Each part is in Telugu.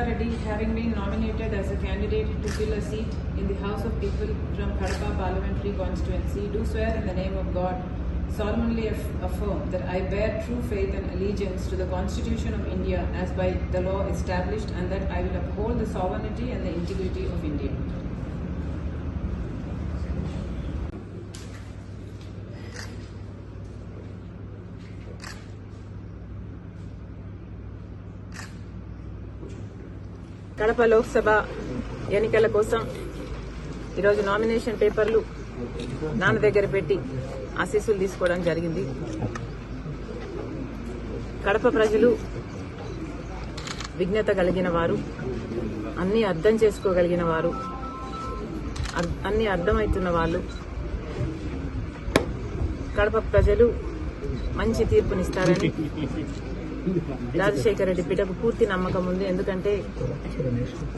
Reddy, having been nominated as a candidate to fill a seat in the House of People from Kadapa Parliamentary Constituency, do swear in the name of God, solemnly affirm that I bear true faith and allegiance to the Constitution of India as by the law established, and that I will uphold the sovereignty and the integrity of India. Kadapa Lok Sabha ఎన్నికల కోసం ఈరోజు నామినేషన్ పేపర్లు నాన్న దగ్గర పెట్టి ఆశీస్సులు తీసుకోవడం జరిగింది. కడప ప్రజలు విజ్ఞత కలిగిన వారు, అన్ని అర్థం చేసుకోగలిగిన వారు, అన్ని అర్థమవుతున్న వాళ్ళు. కడప ప్రజలు మంచి తీర్పునిస్తారని రాజశేఖర రెడ్డి బిడ్డకు పూర్తి నమ్మకం ఉంది. ఎందుకంటే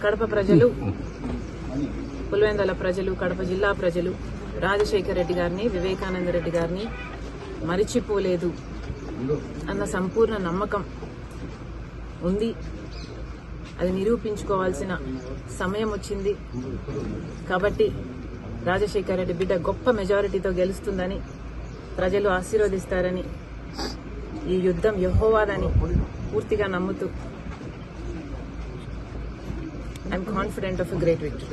కడప ప్రజలు, పులివెందుల ప్రజలు, కడప జిల్లా ప్రజలు రాజశేఖర రెడ్డి గారిని, వివేకానంద రెడ్డి గారిని మరిచిపోలేదు అన్న సంపూర్ణ నమ్మకం ఉంది. అది నిరూపించుకోవాల్సిన సమయం వచ్చింది. కాబట్టి రాజశేఖర రెడ్డి బిడ్డ గొప్ప మెజారిటీతో గెలుస్తుందని, ప్రజలు ఆశీర్వదిస్తారని, ఈ యుద్ధం యెహోవాదని పూర్తిగా నమ్ముతూ I'm confident of a great victory.